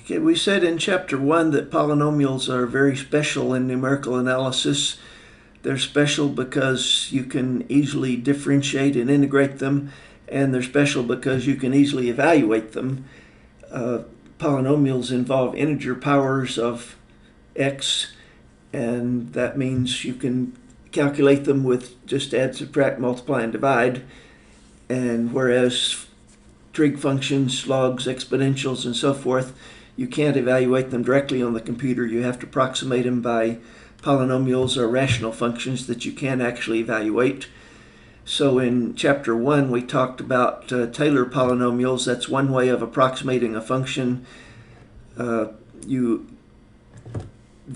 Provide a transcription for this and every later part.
Okay, we said in Chapter 1 that polynomials are very special in numerical analysis. They're special because you can easily differentiate and integrate them, and they're special because you can easily evaluate them. Polynomials involve integer powers of x, and that means you can calculate them with just add, subtract, multiply, and divide. And whereas trig functions, logs, exponentials, and so forth, you can't evaluate them directly on the computer. You have to approximate them by polynomials or rational functions that you can actually evaluate. So in Chapter 1, we talked about Taylor polynomials. That's one way of approximating a function. The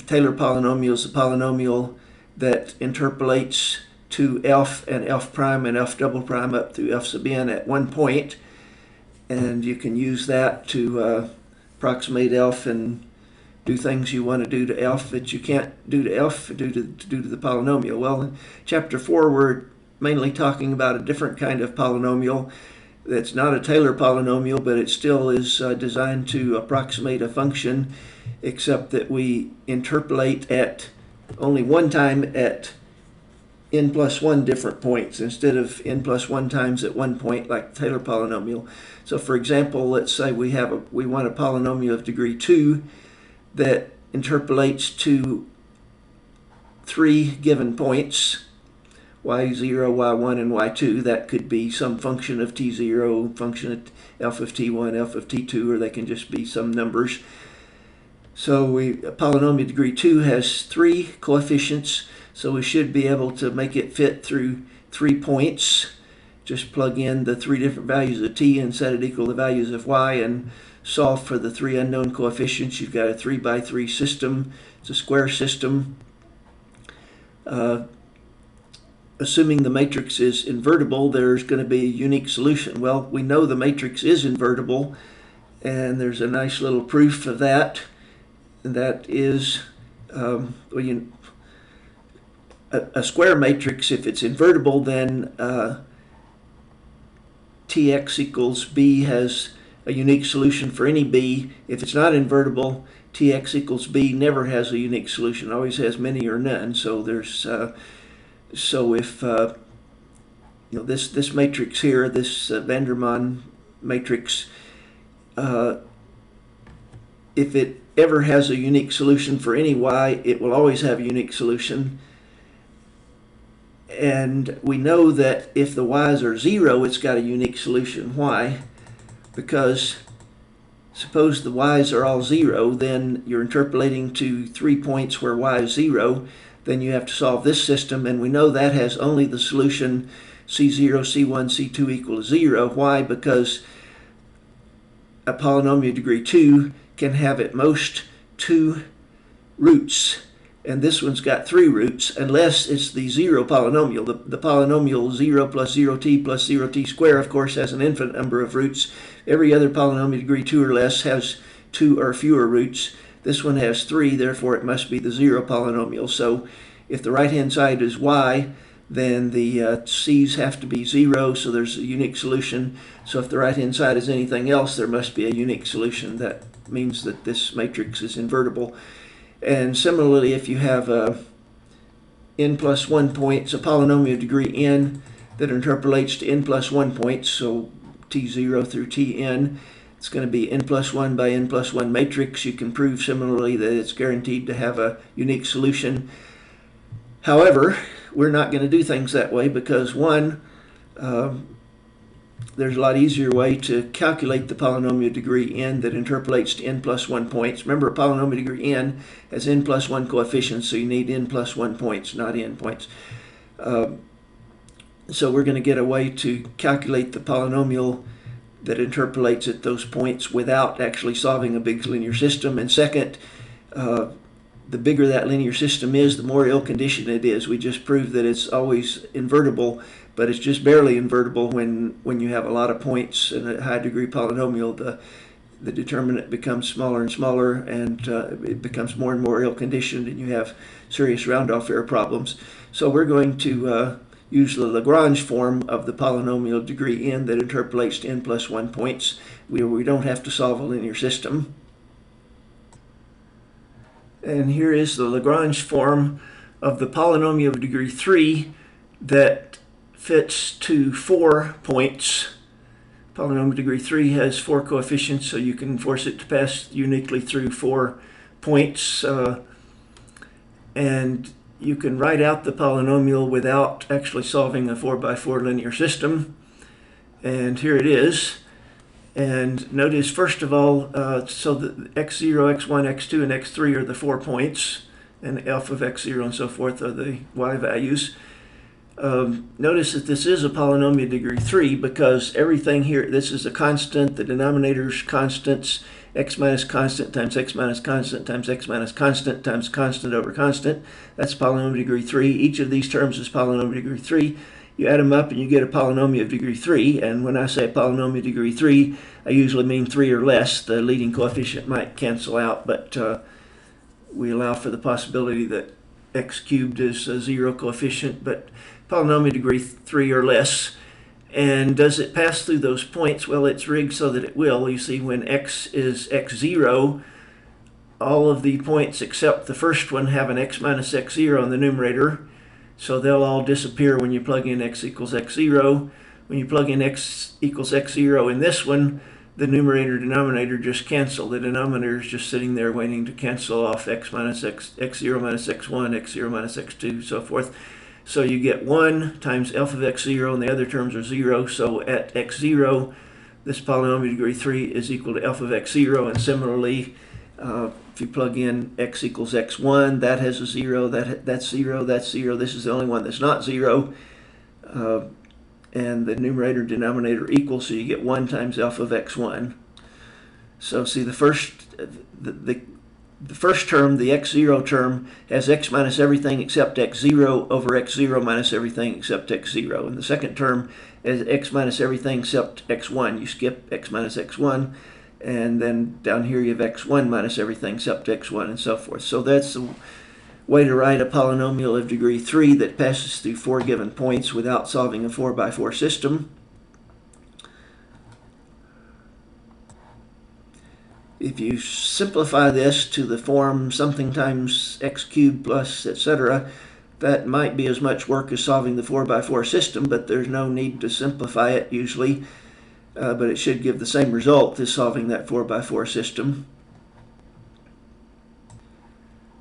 Taylor polynomial is a polynomial that interpolates to f and f prime and f double prime up through f sub n at one point. And you can use that to approximate f and do things you want to do to f that you can't do to f due to the polynomial. Well, in Chapter 4, we're mainly talking about a different kind of polynomial that's not a Taylor polynomial, but it still is designed to approximate a function, except that we interpolate at only one time at n plus 1 different points instead of n plus 1 times at one point like the Taylor polynomial. So for example, let's say we want a polynomial of degree 2 that interpolates to 3 given points, y0, y1, and y2. That could be some function of t0, function of f of t1, f of t2, or they can just be some numbers. So a polynomial degree 2 has 3 coefficients, so we should be able to make it fit through 3 points. Just plug in the 3 different values of t and set it equal to the values of y and solve for the 3 unknown coefficients. You've got a 3 by 3 system. It's a square system. Assuming the matrix is invertible, there's going to be a unique solution. Well, we know the matrix is invertible, and there's a nice little proof of that. And that is a square matrix. If it's invertible, then Tx equals b has a unique solution for any b. If it's not invertible, Tx equals b never has a unique solution. It always has many or none. So there's so if this matrix here, this Vandermonde matrix, if it ever has a unique solution for any y, it will always have a unique solution. And we know that if the y's are 0, it's got a unique solution. Why? Because suppose the y's are all 0, then you're interpolating to 3 points where y is 0. Then you have to solve this system, and we know that has only the solution c0, c1, c2 equal to 0. Why? Because a polynomial degree 2 can have at most 2 roots, and this one's got 3 roots, unless it's the 0 polynomial. The polynomial 0 plus 0t plus 0t squared, of course, has an infinite number of roots. Every other polynomial degree 2 or less has 2 or fewer roots. This one has 3, therefore it must be the 0 polynomial. So if the right-hand side is y, then the c's have to be 0, so there's a unique solution. So if the right-hand side is anything else, there must be a unique solution. That means that this matrix is invertible. And similarly, if you have n plus 1 points, a polynomial degree n that interpolates to n plus 1 points, so t0 through tn, it's going to be n plus 1 by n plus 1 matrix. You can prove similarly that it's guaranteed to have a unique solution. However, we're not going to do things that way because, one, there's a lot easier way to calculate the polynomial degree n that interpolates to n plus 1 points. Remember, a polynomial degree n has n plus 1 coefficients, so you need n plus 1 points, not n points. So we're going to get a way to calculate the polynomial that interpolates at those points without actually solving a big linear system. And second, the bigger that linear system is, the more ill-conditioned it is. We just proved that it's always invertible, but it's just barely invertible when you have a lot of points in a high-degree polynomial. The determinant becomes smaller and smaller, and it becomes more and more ill-conditioned, and you have serious round-off error problems. So we're going to use the Lagrange form of the polynomial degree n that interpolates to n plus 1 points. We don't have to solve a linear system. And here is the Lagrange form of the polynomial of degree 3 that fits to 4 points. Polynomial of degree 3 has 4 coefficients, so you can force it to pass uniquely through 4 points. And you can write out the polynomial without actually solving a 4x4 linear system. And here it is. And notice, first of all, so that x0, x1, x2, and x3 are the 4 points, and f of x0 and so forth are the y values. Notice that this is a polynomial of degree 3 because everything here, this is a constant, the denominator's constants, x minus constant times x minus constant times x minus constant times constant over constant. That's polynomial of degree 3. Each of these terms is polynomial of degree 3. You add them up and you get a polynomial of degree 3, and when I say polynomial of degree 3, I usually mean 3 or less. The leading coefficient might cancel out, but we allow for the possibility that x cubed is a 0 coefficient, but polynomial of degree 3 or less. And does it pass through those points? Well, it's rigged so that it will. You see, when x is x0, all of the points except the first one have an x minus x0 in the numerator. So they'll all disappear when you plug in x equals x0. When you plug in x equals x0 in this one, the numerator denominator just cancel. The denominator is just sitting there waiting to cancel off x minus x0 minus x1, x0 minus x2, so forth. So you get 1 times f of x0, and the other terms are 0. So at x0, this polynomial of degree 3 is equal to f of x0, and similarly, if you plug in x equals x1, that has a 0, that's 0, that's 0. This is the only one that's not 0. And the numerator denominator equals, so you get 1 times f of x1. So see, the first term, the x0 term, has x minus everything except x0 over x0 minus everything except x0. And the second term is x minus everything except x1. You skip x minus x1. And then down here you have x1 minus everything except x1 and so forth. So that's the way to write a polynomial of degree 3 that passes through 4 given points without solving a 4x4 system. If you simplify this to the form something times x cubed plus etc., that might be as much work as solving the 4x4 system, but there's no need to simplify it usually. But it should give the same result as solving that 4x4 system.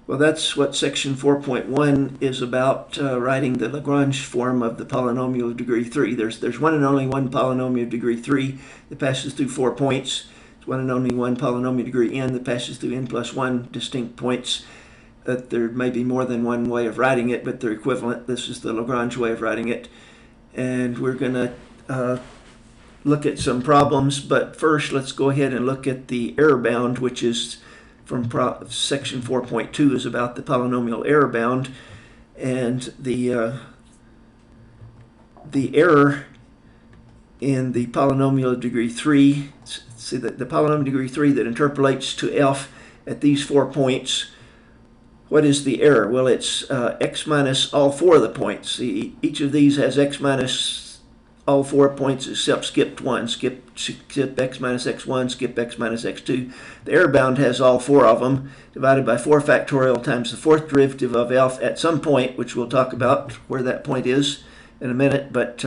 Well, that's what section 4.1 is about, writing the Lagrange form of the polynomial of degree 3. There's one and only one polynomial of degree 3 that passes through 4 points. There's one and only one polynomial of degree n that passes through n plus 1 distinct points. There may be more than one way of writing it, but they're equivalent. This is the Lagrange way of writing it. And we're going to look at some problems, but first let's go ahead and look at the error bound, which is from section 4.2, is about the polynomial error bound. And the error in the polynomial of degree 3, see that the polynomial of degree 3 that interpolates to f at these 4 points, what is the error? Well, it's x minus all 4 of the points. See, each of these has x minus all 4 points except skipped 1. Skip x minus x1, skip x minus x2. The error bound has all 4 of them, divided by 4 factorial times the 4th derivative of f at some point, which we'll talk about where that point is in a minute, but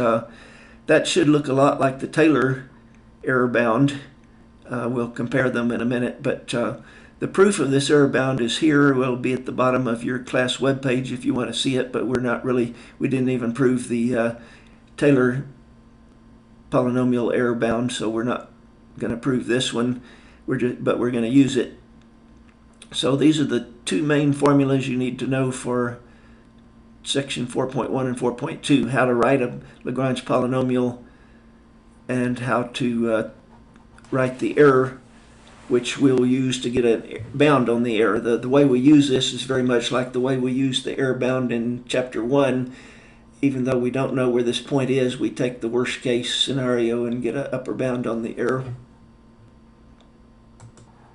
that should look a lot like the Taylor error bound. We'll compare them in a minute, but the proof of this error bound is here. It will be at the bottom of your class webpage if you want to see it, but we didn't even prove the Taylor polynomial error bound, so we're not going to prove this one, but we're going to use it. So these are the 2 main formulas you need to know for section 4.1 and 4.2, how to write a Lagrange polynomial and how to write the error, which we'll use to get a bound on the error. The way we use this is very much like the way we use the error bound in chapter 1. Even though we don't know where this point is, we take the worst case scenario and get an upper bound on the error.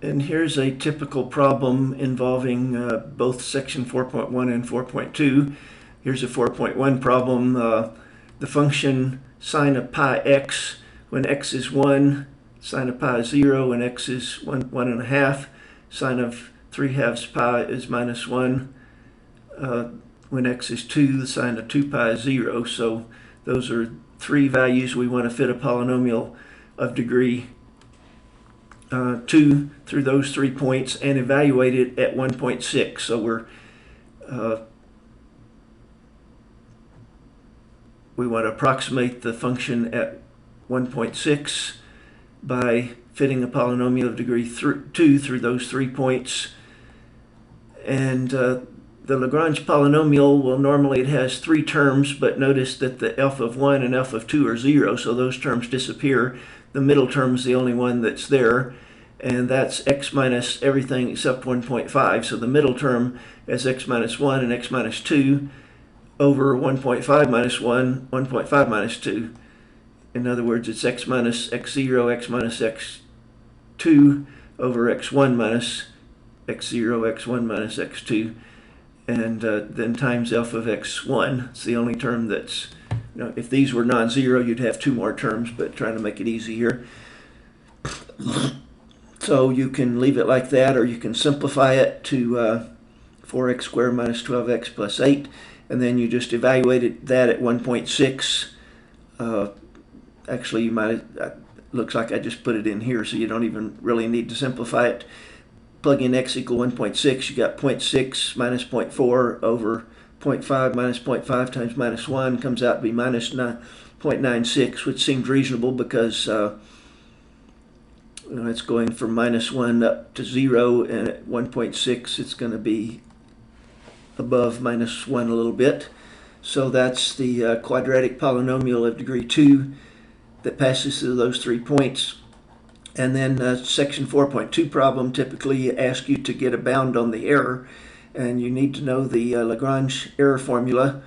And here's a typical problem involving both section 4.1 and 4.2. Here's a 4.1 problem. The function sine of pi x when x is 1, sine of pi is 0 when x is 1.5, sine of 3/2 pi is minus 1. When x is 2, the sine of 2 pi is 0. So those are three values we want to fit a polynomial of degree 2 through those 3 points and evaluate it at 1.6. So we want to approximate the function at 1.6 by fitting a polynomial of degree 2 through those 3 points. And the Lagrange polynomial, well, normally it has 3 terms, but notice that the f of 1 and f of 2 are 0, so those terms disappear. The middle term is the only one that's there, and that's x minus everything except 1.5. So the middle term is x minus 1 and x minus 2 over 1.5 minus 1, 1.5 minus 2. In other words, it's x minus x0, x minus x2 over x1 minus x0, x1 minus x2, and then times f of x1. It's the only term that's, if these were non-zero, you'd have 2 more terms, but trying to make it easy here. So you can leave it like that, or you can simplify it to 4x squared minus 12x plus 8, and then you just evaluate that at 1.6. Actually, you might, looks like I just put it in here, so you don't even really need to simplify it. Plug in x equal 1.6, you got 0.6 minus 0.4 over 0.5 minus 0.5 times minus 1 comes out to be minus 0.96, which seems reasonable because it's going from minus 1 up to 0, and at 1.6 it's going to be above minus 1 a little bit. So that's the quadratic polynomial of degree 2 that passes through those 3 points. And then section 4.2 problem typically asks you to get a bound on the error, and you need to know the Lagrange error formula.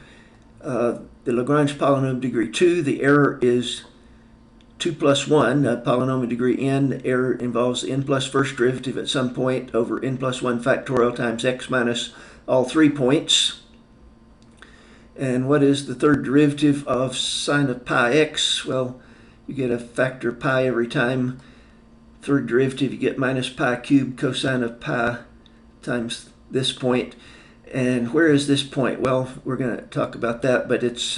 The Lagrange polynomial degree 2, the error is 2 plus 1, polynomial degree n. The error involves n plus first derivative at some point over n plus 1 factorial times x minus all 3 points. And what is the third derivative of sine of pi x? Well, you get a factor pi every time. Third derivative, you get minus pi cubed cosine of pi times this point. And where is this point? Well, we're going to talk about that, but it's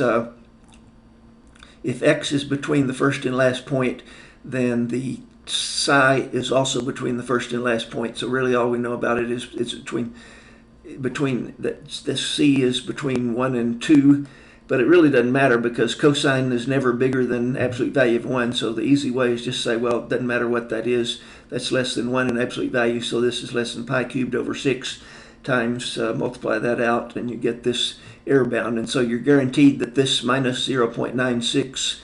if x is between the first and last point, then the psi is also between the first and last point. So really all we know about it is it's between this c is between 1 and 2. But it really doesn't matter because cosine is never bigger than absolute value of 1. So the easy way is just say, well, it doesn't matter what that is. That's less than 1 in absolute value. So this is less than pi cubed over 6 times, multiply that out, and you get this error bound. And so you're guaranteed that this minus 0.96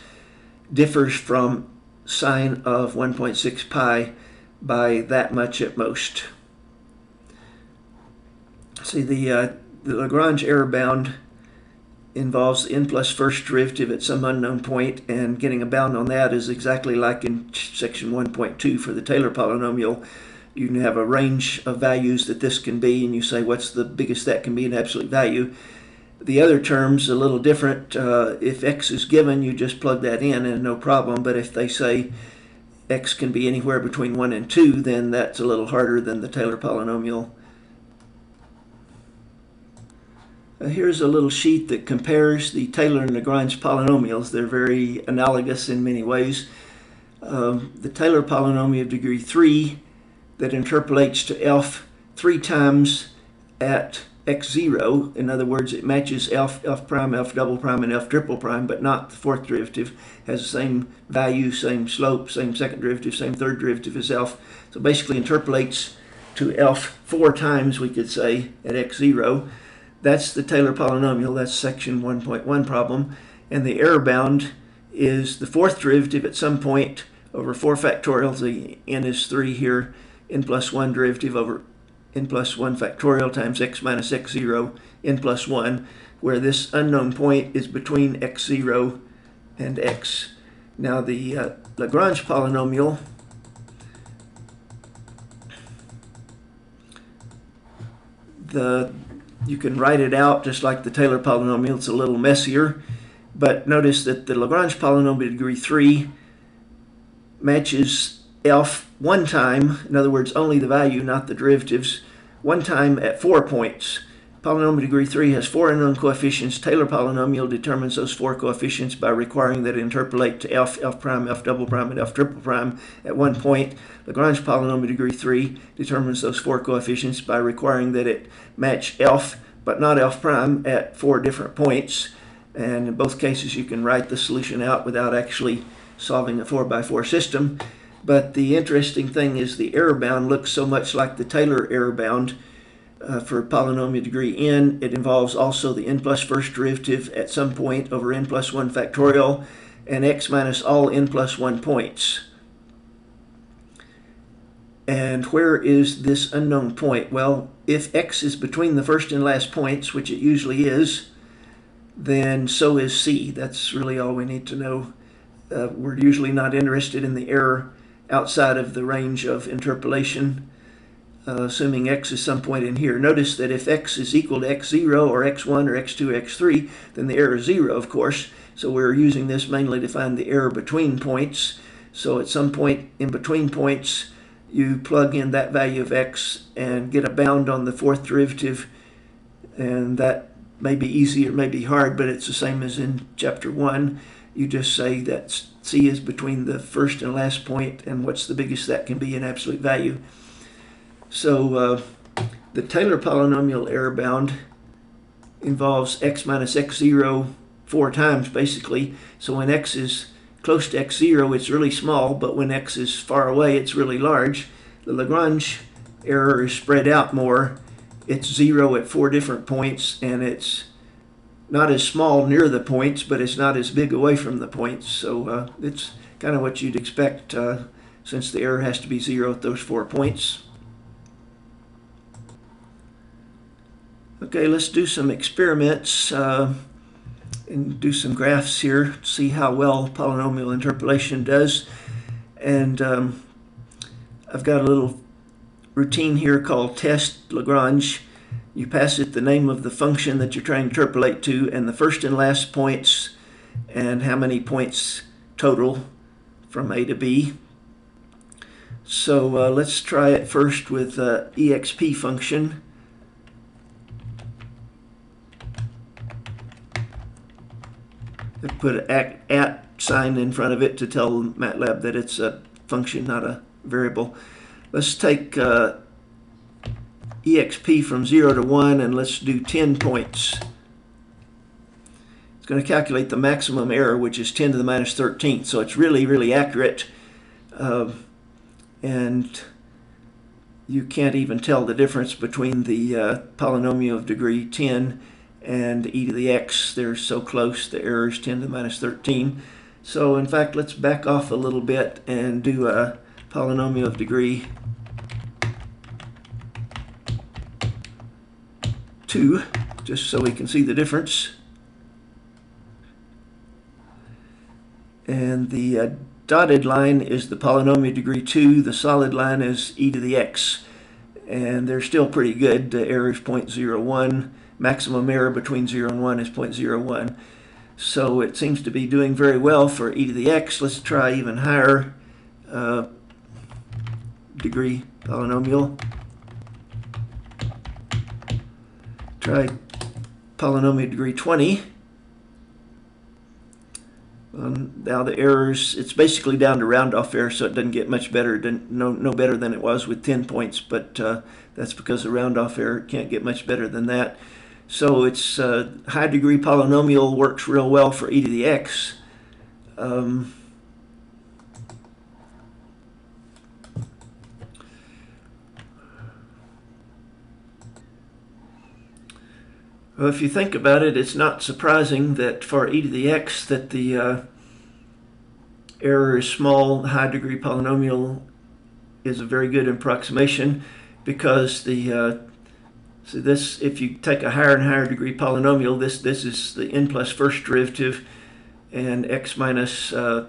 differs from sine of 1.6 pi by that much at most. See, the Lagrange error bound involves n plus first derivative at some unknown point, and getting a bound on that is exactly like in section 1.2 for the Taylor polynomial. You can have a range of values that this can be, and you say what's the biggest that can be in absolute value. The other term's a little different. If x is given, you just plug that in and no problem, but if they say x can be anywhere between 1 and 2, then that's a little harder than the Taylor polynomial. Here's a little sheet that compares the Taylor and Lagrange polynomials. They're very analogous in many ways. The Taylor polynomial of degree 3 that interpolates to f 3 times at x0. In other words, it matches f prime, f double prime, and f triple prime, but not the fourth derivative. Has the same value, same slope, same second derivative, same third derivative as f. So basically interpolates to f 4 times, we could say, at x0. That's the Taylor polynomial. That's section 1.1 problem. And the error bound is the fourth derivative at some point over 4 factorial. The n is 3 here. N plus 1 derivative over n plus 1 factorial times x minus x0 n plus 1, where this unknown point is between x0 and x. Now the Lagrange polynomial you can write it out just like the Taylor polynomial. It's a little messier, but notice that the Lagrange polynomial degree 3 matches f 1 time, in other words only the value, not the derivatives, one time at 4 points. Polynomial degree 3 has 4 unknown coefficients. Taylor polynomial determines those 4 coefficients by requiring that it interpolate to f, f prime, f double prime, and f triple prime at 1 point. Lagrange polynomial degree 3 determines those 4 coefficients by requiring that it match f, but not f prime, at 4 different points. And in both cases, you can write the solution out without actually solving a 4x4 system. But the interesting thing is the error bound looks so much like the Taylor error bound for polynomial degree n. It involves also the n plus first derivative at some point over n plus 1 factorial and x minus all n plus 1 points. And where is this unknown point? Well, if x is between the first and last points, which it usually is, then so is c. That's really all we need to know. We're usually not interested in the error outside of the range of interpolation, assuming x is some point in here. Notice that if x is equal to x0 or x1 or x2 or x3, then the error is 0, of course. So we're using this mainly to find the error between points. So at some point in between points, you plug in that value of x and get a bound on the fourth derivative, and that may be easy or may be hard, but it's the same as in chapter 1. You just say that c is between the first and last point, and what's the biggest that can be in absolute value. So the Taylor polynomial error bound involves x minus x0 4 times, basically. So when x is close to x0, it's really small, but when x is far away, it's really large. The Lagrange error is spread out more. It's 0 at 4 different points, and it's not as small near the points, but it's not as big away from the points. So it's kind of what you'd expect since the error has to be 0 at those 4 points. Okay, let's do some experiments and do some graphs here to see how well polynomial interpolation does. And I've got a little routine here called test Lagrange. You pass it the name of the function that you're trying to interpolate to and the first and last points and how many points total from A to B. So let's try it first with exp function. I put an at sign in front of it to tell MATLAB that it's a function, not a variable. Let's take exp from 0 to 1, and let's do 10 points. It's going to calculate the maximum error, which is 10 to the minus 13th, so it's really, really accurate. And you can't even tell the difference between the polynomial of degree 10 and e to the x. They're so close, the error is 10 to the minus 13. So in fact, let's back off a little bit and do a polynomial of degree 2, just so we can see the difference. And the dotted line is the polynomial degree 2, the solid line is e to the x. And they're still pretty good. The error is 0.01. Maximum error between 0 and 1 is 0.01. So it seems to be doing very well for e to the x. Let's try even higher degree polynomial. Try polynomial degree 20. Now the errors, it's basically down to round off error, so it doesn't get much better, no better than it was with 10 points, but that's because the round off error can't get much better than that. So it's high degree polynomial works real well for e to the x. Well, if you think about it, it's not surprising that for e to the x that the error is small. High degree polynomial is a very good approximation because the so this, if you take a higher and higher degree polynomial, this is the n plus first derivative and x minus n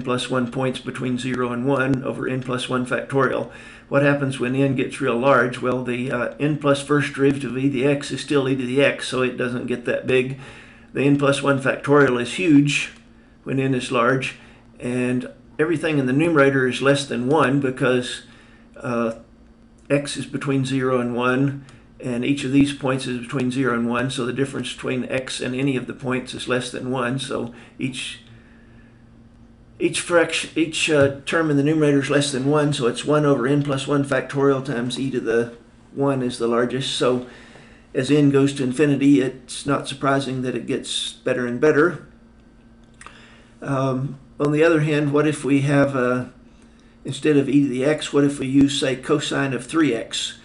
plus 1 points between 0 and 1 over n plus 1 factorial. What happens when n gets real large? Well, the n plus first derivative of e to the x is still e to the x, so it doesn't get that big. The n plus 1 factorial is huge when n is large, and everything in the numerator is less than 1 because x is between 0 and 1, and each of these points is between 0 and 1, so the difference between x and any of the points is less than 1, so each term in the numerator is less than 1, so it's 1 over n plus 1 factorial times e to the 1 is the largest. So as n goes to infinity, it's not surprising that it gets better and better. On the other hand, what if we have, instead of e to the x, what if we use, say, cosine of 3x?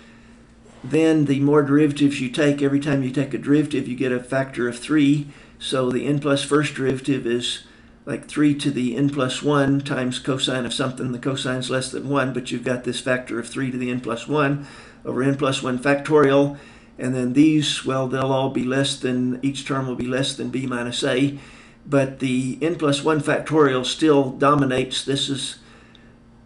Then the more derivatives you take, every time you take a derivative, you get a factor of 3. So the n plus first derivative is like 3 to the n plus 1 times cosine of something. The cosine is less than 1, but you've got this factor of 3 to the n plus 1 over n plus 1 factorial. And then these, well, they'll all be less than, each term will be less than b minus a. But the n plus 1 factorial still dominates. This is,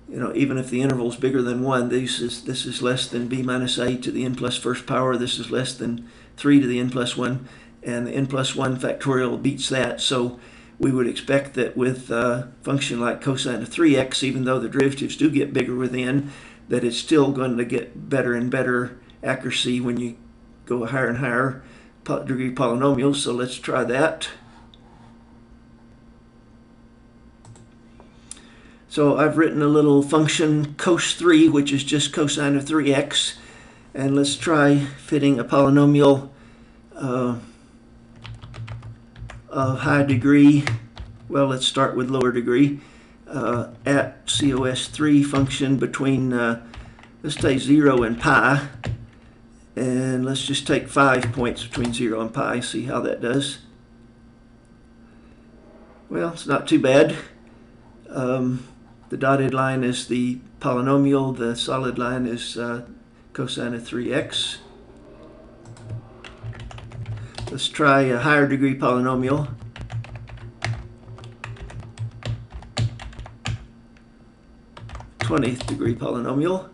even if the interval is bigger than 1, this is less than b minus a to the n plus first power. This is less than 3 to the n plus 1. And the n plus 1 factorial beats that. So we would expect that with a function like cosine of 3x, even though the derivatives do get bigger with n, that it's still going to get better and better accuracy when you go higher and higher degree polynomials. So let's try that. So I've written a little function cos 3, which is just cosine of 3x. And let's try fitting a polynomial of high degree, well, let's start with lower degree, at cos3 function between, let's say 0 and pi, and let's just take 5 points between 0 and pi, see how that does. Well, it's not too bad. The dotted line is the polynomial, the solid line is cosine of 3x. Let's try a higher degree polynomial. th degree polynomial.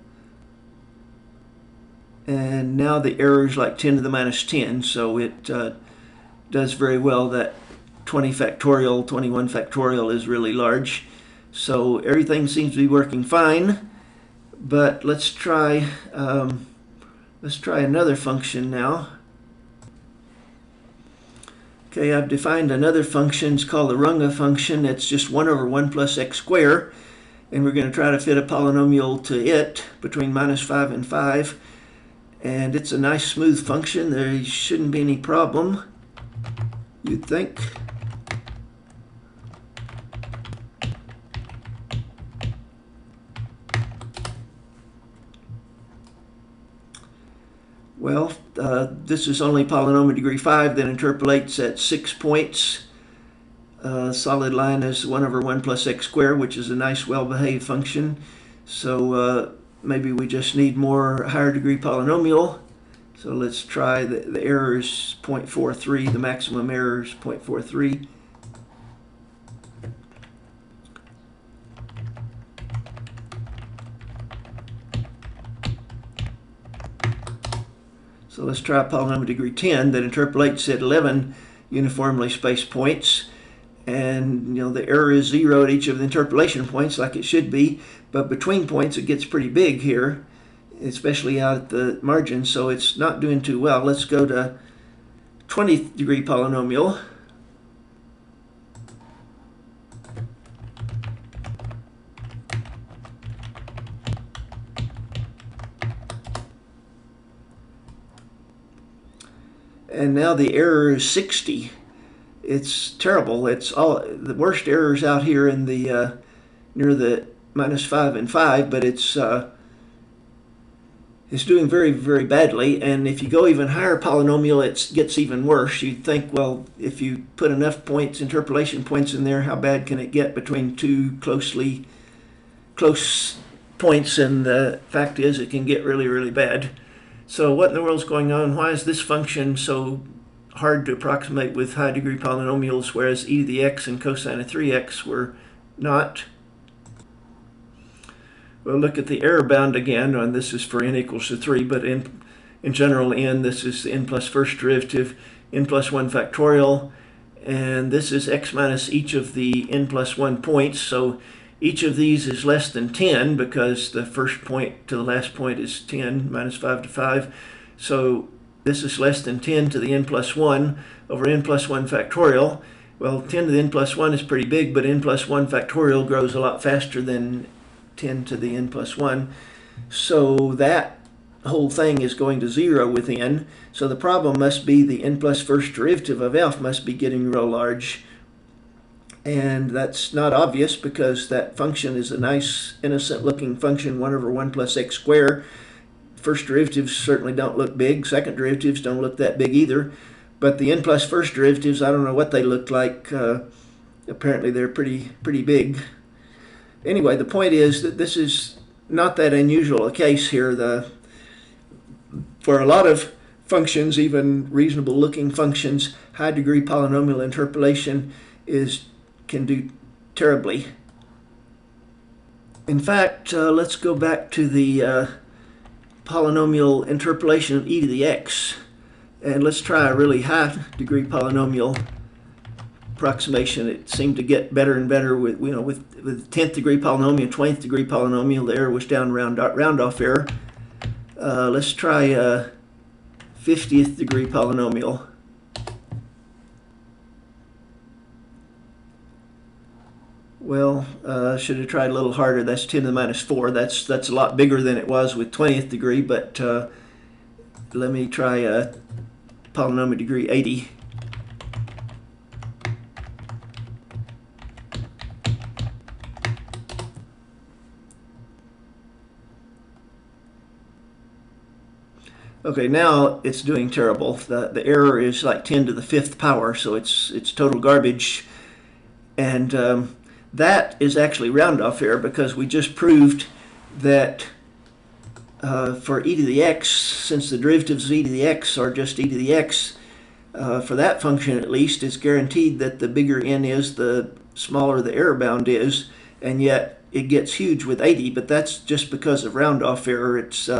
And now the error is like 10 to the minus 10, so it does very well. That 20 factorial, 21 factorial is really large. So everything seems to be working fine. But let's try another function now. Okay, I've defined another function. It's called the Runge function. It's just 1 over 1 plus x squared. And we're going to try to fit a polynomial to it between minus 5 and 5. And it's a nice smooth function. There shouldn't be any problem, you'd think. Well, this is only polynomial degree 5 that interpolates at 6 points. Solid line is 1 over 1 plus x squared, which is a nice, well-behaved function. So maybe we just need more higher degree polynomial. So let's try, the error is 0.43, the maximum error is 0.43. So let's try polynomial degree 10 that interpolates at 11 uniformly spaced points. And the error is 0 at each of the interpolation points like it should be, but between points it gets pretty big here, especially out at the margin, so it's not doing too well. Let's go to 20th degree polynomial. And now the error is 60. It's terrible. It's all the worst errors out here in the near the minus 5 and 5, but it's doing very, very badly. And if you go even higher polynomial, it gets even worse. You'd think, well, if you put enough points, interpolation points in there, how bad can it get between two close points? And the fact is, it can get really, really bad. So what in the world's going on? Why is this function so hard to approximate with high degree polynomials, whereas e to the x and cosine of 3x were not? Well, look at the error bound again, and this is for n equals to 3, but in general n, this is the n plus first derivative, n plus 1 factorial, and this is x minus each of the n plus 1 points. So Each of these is less than 10 because the first point to the last point is 10 minus 5 to 5. So this is less than 10 to the n plus 1 over n plus 1 factorial. Well, 10 to the n plus 1 is pretty big, but n plus 1 factorial grows a lot faster than 10 to the n plus 1. So that whole thing is going to 0 with n. So the problem must be the n plus first derivative of f must be getting real large. And that's not obvious because that function is a nice innocent looking function, 1 over 1 plus x squared. First derivatives certainly don't look big. Second derivatives don't look that big either. But the n plus first derivatives, I don't know what they look like. Apparently they're pretty big. Anyway, the point is that this is not that unusual a case here. For a lot of functions, even reasonable looking functions, high degree polynomial interpolation can do terribly. In fact, let's go back to the polynomial interpolation of e to the x, and let's try a really high degree polynomial approximation. It seemed to get better and better with 10th degree polynomial, 20th degree polynomial. The error was down round off error. Let's try a 50th degree polynomial. Well, should have tried a little harder. That's 10 to the minus 4. That's a lot bigger than it was with 20th degree, but let me try a polynomial degree 80. Okay, now it's doing terrible. The error is like 10 to the 5th power, so it's total garbage. And that is actually round-off error because we just proved that for e to the x, since the derivatives of e to the x are just e to the x, for that function at least, it's guaranteed that the bigger n is, the smaller the error bound is, and yet it gets huge with 80, but that's just because of round-off error. It's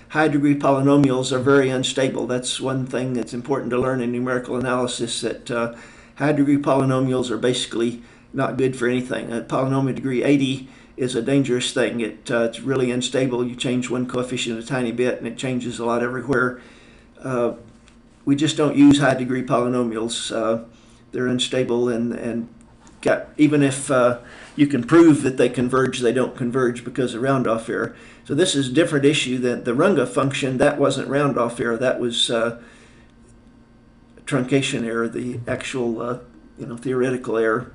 high-degree polynomials are very unstable. That's one thing that's important to learn in numerical analysis, that high-degree polynomials are basically not good for anything. A polynomial degree 80 is a dangerous thing. It's really unstable. You change one coefficient a tiny bit and it changes a lot everywhere. We just don't use high degree polynomials. They're unstable and even if you can prove that they converge, they don't converge because of round-off error. So this is a different issue than the Runge function. That wasn't round-off error. That was truncation error, the actual theoretical error.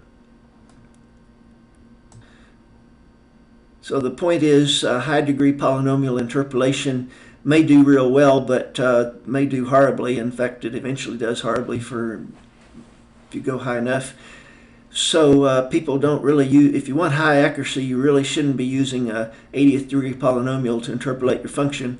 So the point is, high degree polynomial interpolation may do real well, but may do horribly. In fact, it eventually does horribly if you go high enough. So people don't really use, if you want high accuracy, you really shouldn't be using a 80th degree polynomial to interpolate your function.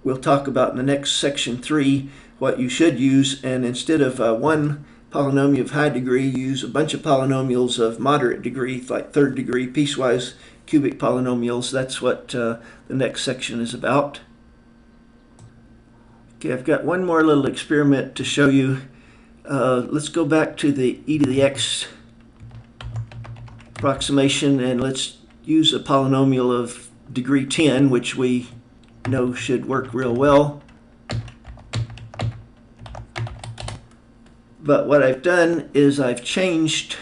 We'll talk about in the next section 3 what you should use, and instead of one polynomial of high degree, use a bunch of polynomials of moderate degree, like third degree piecewise cubic polynomials. That's what the next section is about. Okay, I've got one more little experiment to show you. Let's go back to the e to the x approximation, and let's use a polynomial of degree 10, which we know should work real well. But what I've done is I've changed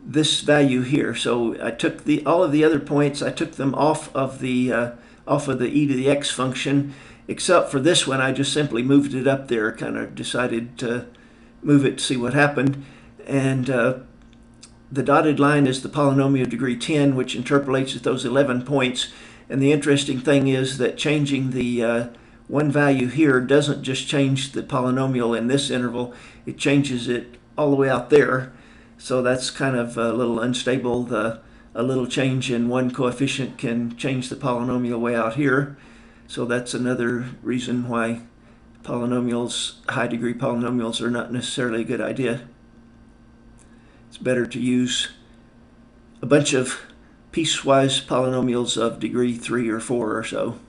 this value here. So I took all of the other points, I took them off of the e to the x function, except for this one. I just simply moved it up there, kind of decided to move it to see what happened. And the dotted line is the polynomial degree 10, which interpolates at those 11 points. And the interesting thing is that changing the one value here doesn't just change the polynomial in this interval, it changes it all the way out there. So that's kind of a little unstable. A little change in one coefficient can change the polynomial way out here. So that's another reason why polynomials, high degree polynomials, are not necessarily a good idea. It's better to use a bunch of piecewise polynomials of degree 3 or 4 or so.